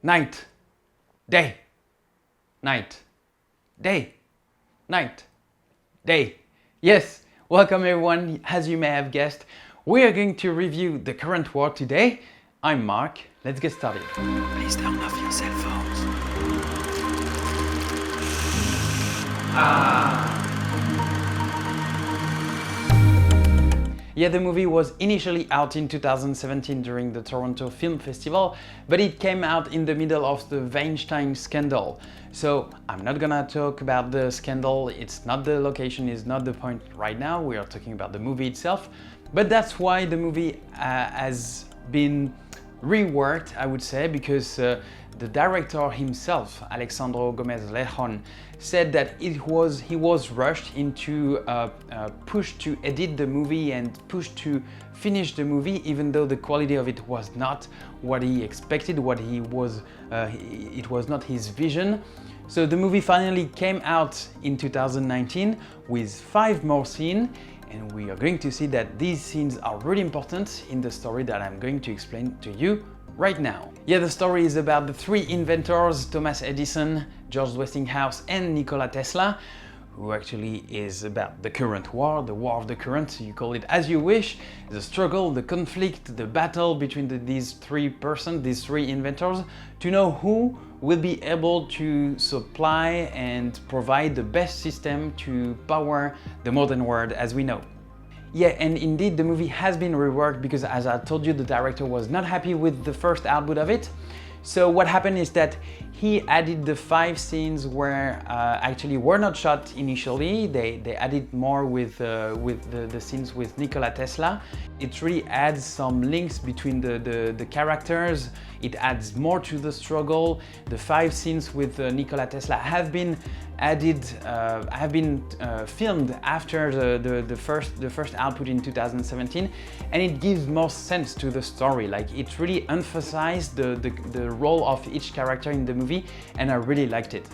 night, day, night, day, night, day. Yes, welcome everyone. As you may have guessed, we are going to review the current war today. I'm Marc. Let's get started. Please turn off your cell phones. Yeah, the movie was initially out in 2017 during the Toronto Film Festival, but it came out in the middle of the Weinstein scandal. So I'm not gonna talk about the scandal, it's not the location, is not the point right now, we are talking about the movie itself. But that's why the movie has been reworked, I would say, because the director himself, Alexandro Gomez-Lejon, said that he was rushed into pushed to edit the movie and pushed to finish the movie, even though the quality of it was not what he expected, it was not his vision. So the movie finally came out in 2019 with 5 more scenes, and we are going to see that these scenes are really important in the story that I'm going to explain to you right now. Yeah, the story is about the 3 inventors, Thomas Edison, George Westinghouse and Nikola Tesla, who actually is about the current war, the war of the current, you call it as you wish, the struggle, the conflict, the battle between these 3 inventors, to know who will be able to supply and provide the best system to power the modern world as we know. Yeah, and indeed the movie has been reworked because, as I told you, the director was not happy with the first output of it. So what happened is that he added the 5 scenes where actually were not shot initially. They added more with the scenes with Nikola Tesla. It really adds some links between the characters. It adds more to the struggle. The 5 scenes with Nikola Tesla have been added, filmed after the first output in 2017, and it gives more sense to the story. Like, it really emphasized the role of each character in the movie, and I really liked it.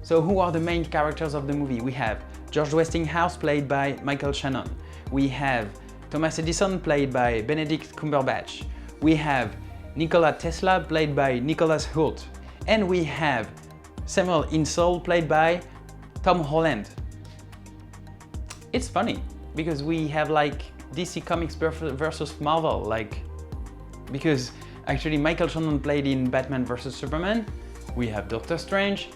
So who are the main characters of the movie? We have George Westinghouse, played by Michael Shannon. We have Thomas Edison, played by Benedict Cumberbatch. We have Nikola Tesla, played by Nicholas Hoult. And we have Samuel Insull, played by Tom Holland. It's funny because we have like DC Comics versus Marvel, like, because actually Michael Shannon played in Batman vs Superman. We have Doctor Strange.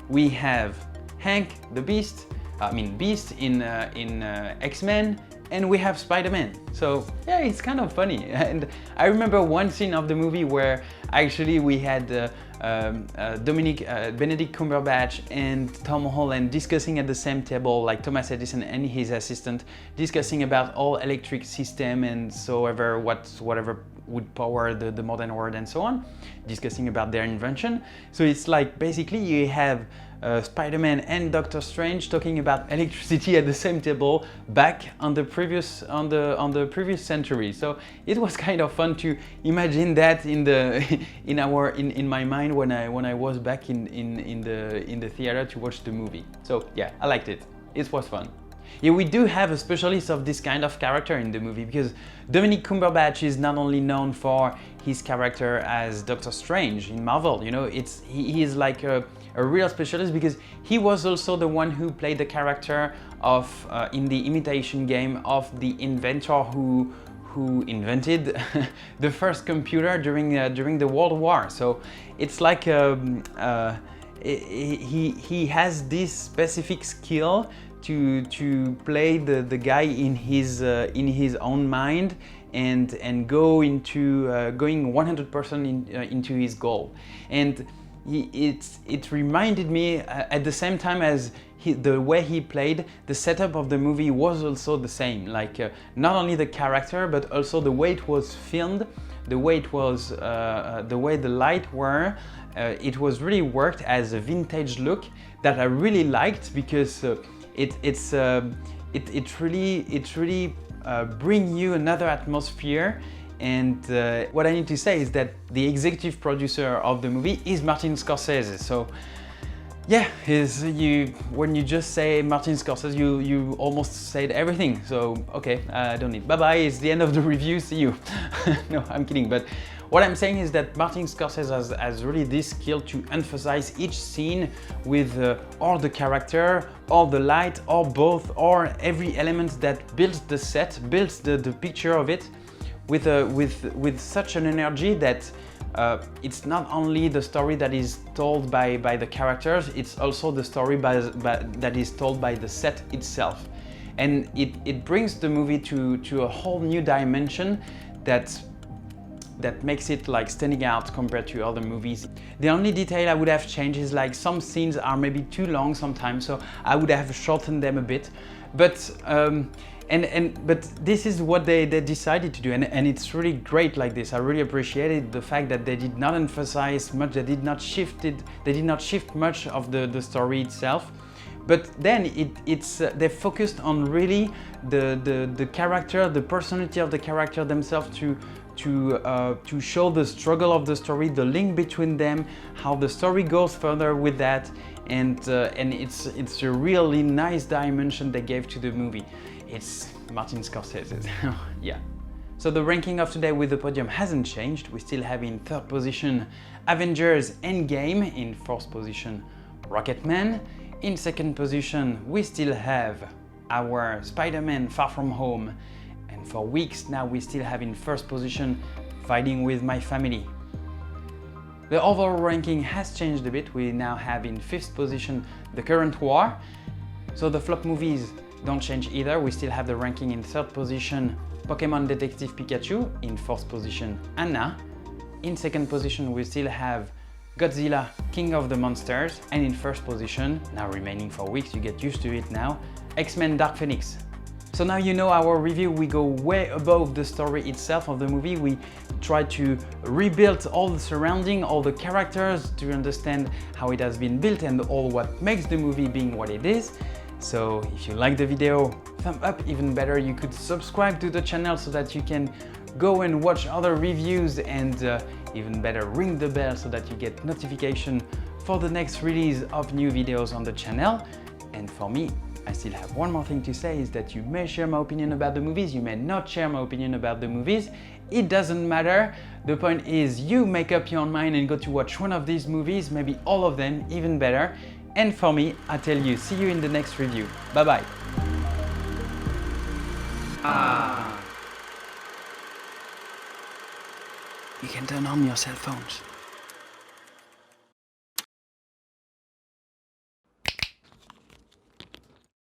We have Hank the Beast in X-Men, and we have Spider-Man. So yeah, it's kind of funny. And I remember one scene of the movie where actually we had Benedict Cumberbatch and Tom Holland discussing at the same table, like Thomas Edison and his assistant, discussing about all electric system and so whatever would power the modern world and so on, discussing about their invention. So it's like basically you have Spider-Man and Doctor Strange talking about electricity at the same table back on the previous century. So it was kind of fun to imagine that in my mind when I was back in the theater to watch the movie. So yeah, I liked it. It was fun. Yeah, we do have a specialist of this kind of character in the movie, because Benedict Cumberbatch is not only known for his character as Doctor Strange in Marvel, you know, he is like a real specialist, because he was also the one who played the character of in the Imitation Game of the inventor who invented the first computer during the World War. So it's like he has this specific skill to play the guy in his own mind and go into going 100% into his goal. And it reminded me at the same time as the way he played, the setup of the movie was also the same. Like not only the character, but also the way it was filmed, the way the light were. It was really worked as a vintage look that I really liked, because it really bring you another atmosphere. And what I need to say is that the executive producer of the movie is Martin Scorsese. So yeah, when you just say Martin Scorsese, you almost said everything. So okay, I don't need. Bye bye. It's the end of the review. See you. No, I'm kidding. But What I'm saying is that Martin Scorsese has really this skill to emphasize each scene with or the character, or the light, or both, or every element that builds the set, builds the picture of it with such an energy that it's not only the story that is told by the characters, it's also the story that is told by the set itself. And it brings the movie to a whole new dimension that makes it like standing out compared to other movies. The only detail I would have changed is like some scenes are maybe too long sometimes, so I would have shortened them a bit. But but this is what they decided to do, and it's really great like this. I really appreciated the fact that they did not emphasize much, they did not shift much of the story itself. But then they focused on really the character, the personality of the character themselves to show the struggle of the story, the link between them, how the story goes further with that, and it's a really nice dimension they gave to the movie. It's Martin Scorsese, yeah. So the ranking of today with the podium hasn't changed. We still have in third position Avengers Endgame, in fourth position Rocketman. In second position we still have our Spider-Man Far From Home, and for weeks now we still have in first position Fighting With My Family. The overall ranking has changed a bit. We now have in fifth position The Current War. So the flop movies don't change either. We still have the ranking in third position Pokémon Detective Pikachu, in fourth position Anna. In second position we still have Godzilla King of the Monsters, and in first position, now remaining for weeks, you get used to it now, X-Men Dark Phoenix. So now you know our review, we go way above the story itself of the movie. We try to rebuild all the surrounding, all the characters, to understand how it has been built and all what makes the movie being what it is. So if you like the video, thumb up. Even better, you could subscribe to the channel so that you can go and watch other reviews, and even better, ring the bell so that you get notification for the next release of new videos on the channel. And for me, I still have one more thing to say, is that you may share my opinion about the movies, you may not share my opinion about the movies. It doesn't matter. The point is you make up your mind and go to watch one of these movies, maybe all of them, even better. And for me, I tell you, see you in the next review. Bye bye. You can turn on your cell phones.